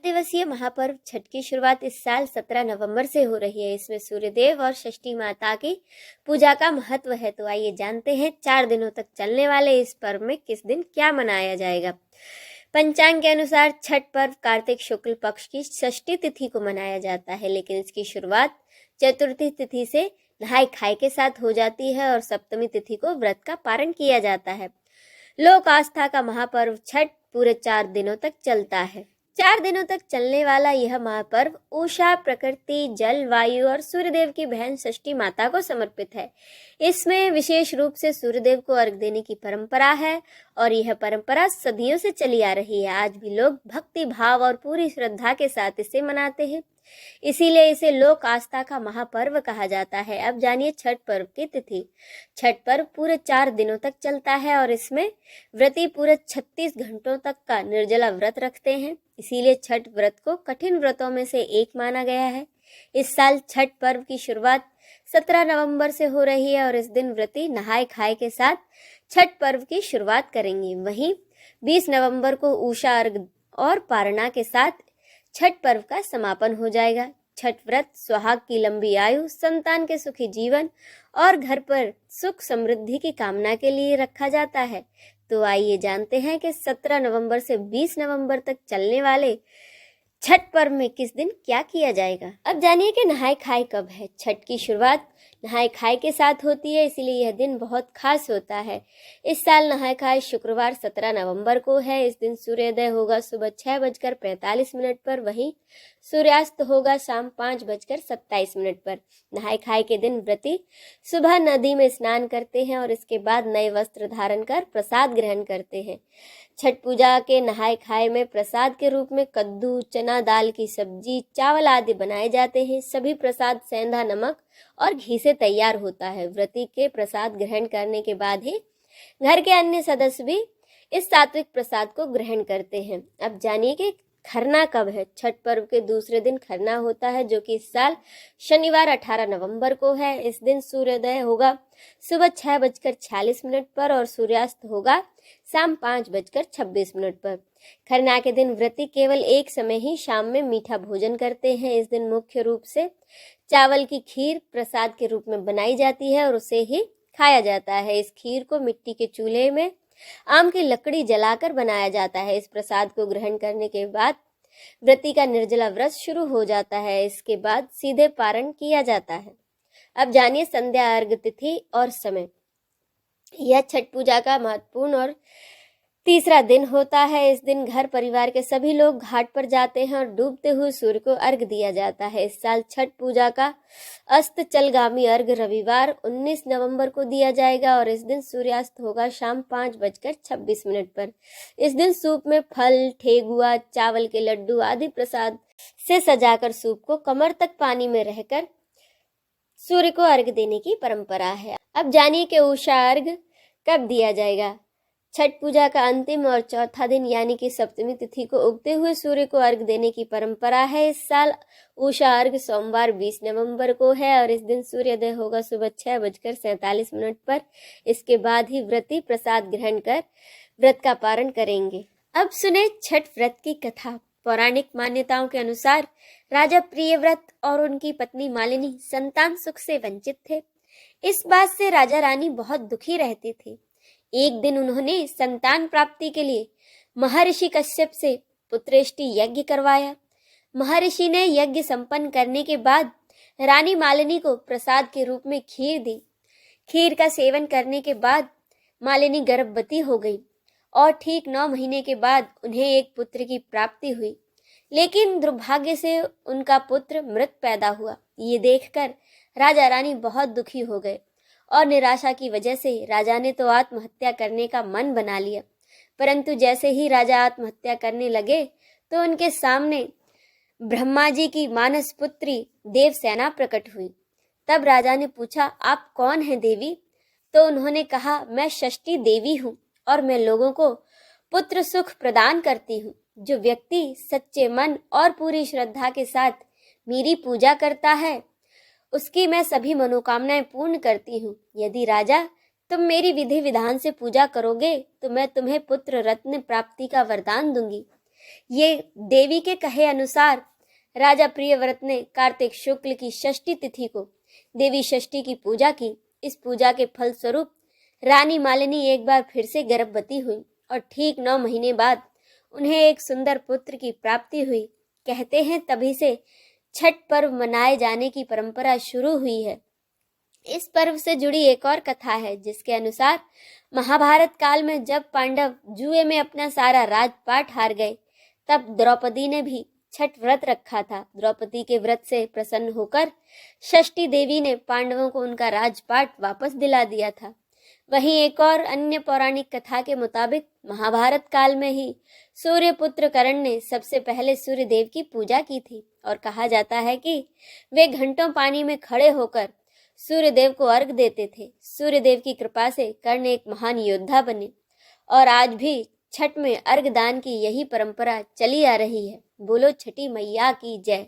दिवसीय महापर्व छठ की शुरुआत इस साल 17 नवंबर से हो रही है। इसमें सूर्यदेव और षष्ठी माता की पूजा का महत्व है। तो आइए जानते हैं 4 दिनों तक चलने वाले इस पर्व में किस दिन क्या मनाया जाएगा। पंचांग के अनुसार छठ पर्व कार्तिक शुक्ल पक्ष की षष्ठी तिथि को मनाया जाता है, लेकिन इसकी शुरुआत चतुर्थी तिथि से नहाय खाए के साथ हो जाती है और सप्तमी तिथि को व्रत का पारण किया जाता है। लोक आस्था का महापर्व छठ पूरे 4 दिनों तक चलता है। 4 दिनों तक चलने वाला यह महापर्व उषा, प्रकृति, जल, वायु और सूर्यदेव की बहन षष्ठी माता को समर्पित है। इसमें विशेष रूप से सूर्यदेव को अर्घ देने की परंपरा है और यह परंपरा सदियों से चली आ रही है। आज भी लोग भक्ति भाव और पूरी श्रद्धा के साथ इसे मनाते हैं, इसीलिए इसे लोक आस्था का महापर्व कहा जाता है। अब जानिए छठ पर्व की तिथि। छठ पर्व पूरे 4 दिनों तक चलता है और इसमें व्रती पूरे 36 घंटों तक का निर्जला व्रत रखते हैं, इसीलिए छठ व्रत को कठिन व्रतों में से एक माना गया है। इस साल छठ पर्व की शुरुआत 17 नवंबर से हो रही है और इस दिन व्रती नहाय खाए के साथ छठ पर्व की शुरुआत करेंगे। वहीं 20 नवंबर को उषा अर्घ और पारणा के साथ छठ पर्व का समापन हो जाएगा। छठ व्रत सुहाग की लंबी आयु, संतान के सुखी जीवन और घर पर सुख समृद्धि की कामना के लिए रखा जाता है। तो आइए जानते हैं कि 17 नवंबर से 20 नवंबर तक चलने वाले छठ पर्व में किस दिन क्या किया जाएगा। अब जानिए कि नहाय खाए कब है। छठ की शुरुआत नहाय खाए के साथ होती है, इसीलिए यह दिन बहुत खास होता है। इस साल नहाय खाए शुक्रवार 17 नवंबर को है। इस दिन सूर्योदय होगा सुबह 6:45 पर, वहीं सूर्यास्त होगा शाम 5:27 पर। नहाय खाए के दिन व्रती सुबह नदी में स्नान करते हैं और इसके बाद नए वस्त्र धारण कर प्रसाद ग्रहण करते हैं। छठ पूजा के नहाय खाए में प्रसाद के रूप में कद्दू, चना दाल की सब्जी, चावल आदि बनाए जाते हैं। सभी प्रसाद सेंधा नमक और घी से तैयार होता है। व्रती के प्रसाद ग्रहण करने के बाद ही घर के अन्य सदस्य भी इस सात्विक प्रसाद को ग्रहण करते हैं। अब जानिए कि खरना कब है। छठ पर्व के दूसरे दिन खरना होता है, जो कि इस साल शनिवार 18 नवंबर को है। इस दिन सूर्योदय होगा सुबह 6:46 पर और सूर्यास्त होगा शाम 5:26 पर। खरना के दिन व्रती केवल एक समय ही शाम में मीठा भोजन करते हैं। इस दिन मुख्य रूप से चावल की खीर प्रसाद के रूप में बनाई जाती है और उसे ही खाया जाता है। इस खीर को मिट्टी के चूल्हे में आम की लकड़ी जलाकर बनाया जाता है। इस प्रसाद को ग्रहण करने के बाद व्रती का निर्जला व्रत शुरू हो जाता है। इसके बाद सीधे पारण किया जाता है। अब जानिए संध्या अर्घ तिथि और समय। यह छठ पूजा का महत्वपूर्ण और तीसरा दिन होता है। इस दिन घर परिवार के सभी लोग घाट पर जाते हैं और डूबते हुए सूर्य को अर्घ दिया जाता है। इस साल छठ पूजा का अस्ताचलगामी अर्घ रविवार 19 नवंबर को दिया जाएगा और इस दिन सूर्यास्त होगा शाम 5:26 पर। इस दिन सूप में फल, ठेकुआ, चावल के लड्डू आदि प्रसाद से सजाकर सूप को कमर तक पानी में रहकर सूर्य को अर्घ देने की परंपरा है। अब जानिए कि उषा अर्घ कब दिया जाएगा। छठ पूजा का अंतिम और चौथा दिन यानी कि सप्तमी तिथि को उगते हुए सूर्य को अर्घ देने की परंपरा है। इस साल उषा अर्घ सोमवार 20 नवंबर को है और इस दिन सूर्योदय होगा सुबह 6:47 पर। इसके बाद ही व्रती प्रसाद ग्रहण कर व्रत का पारण करेंगे। अब सुने छठ व्रत की कथा। पौराणिक मान्यताओं के अनुसार राजा प्रियव्रत और उनकी पत्नी मालिनी संतान सुख से वंचित थे। इस बात से राजा रानी बहुत दुखी रहती थी। एक दिन उन्होंने संतान प्राप्ति के लिए महर्षि कश्यप से पुत्रेष्टि यज्ञ करवाया। महर्षि ने यज्ञ संपन्न करने के बाद रानी मालिनी को प्रसाद के रूप में खीर दी। खीर का सेवन करने के बाद मालिनी गर्भवती हो गई और ठीक 9 महीने के बाद उन्हें एक पुत्र की प्राप्ति हुई, लेकिन दुर्भाग्य से उनका पुत्र मृत पैदा हुआ। ये देखकर राजा रानी बहुत दुखी हो गए और निराशा की वजह से राजा ने तो आत्महत्या करने का मन बना लिया। परंतु जैसे ही राजा आत्महत्या करने लगे तो उनके सामने ब्रह्मा जी की मानस पुत्री देवसेना प्रकट हुई। तब राजा ने पूछा, आप कौन हैं देवी? तो उन्होंने कहा, मैं षष्ठी देवी हूँ और मैं लोगों को पुत्र सुख प्रदान करती हूँ। जो व्यक्ति सच्चे मन और पूरी श्रद्धा के साथ मेरी पूजा करता है उसकी मैं सभी मनोकामनाएं पूर्ण करती हूँ। यदि राजा तुम मेरी विधि विधान से पूजा करोगे तो मैं तुम्हें पुत्र रत्न प्राप्ति का वरदान दूंगी। ये देवी के कहे अनुसार राजा प्रियव्रत ने कार्तिक शुक्ल की षष्ठी तिथि को देवी षष्ठी की पूजा की। इस पूजा के फल स्वरूप रानी मालिनी एक बार फिर से गर्भवती हुई और ठीक 9 महीने बाद उन्हें एक सुंदर पुत्र की प्राप्ति हुई। कहते हैं तभी से छठ पर्व मनाए जाने की परंपरा शुरू हुई है। इस पर्व से जुड़ी एक और कथा है, जिसके अनुसार महाभारत काल में जब पांडव जुए में अपना सारा राजपाट हार गए, तब द्रौपदी ने भी छठ व्रत रखा था। द्रौपदी के व्रत से प्रसन्न होकर षष्ठी देवी ने पांडवों को उनका राजपाट वापस दिला दिया था। वहीं एक और अन्य पौराणिक कथा के मुताबिक महाभारत काल में ही सूर्यपुत्र कर्ण ने सबसे पहले सूर्य देव की पूजा की थी और कहा जाता है कि वे घंटों पानी में खड़े होकर सूर्य देव को अर्घ देते थे। सूर्य देव की कृपा से कर्ण एक महान योद्धा बने और आज भी छठ में अर्घ दान की यही परंपरा चली आ रही है। बोलो छठी मैया की जय।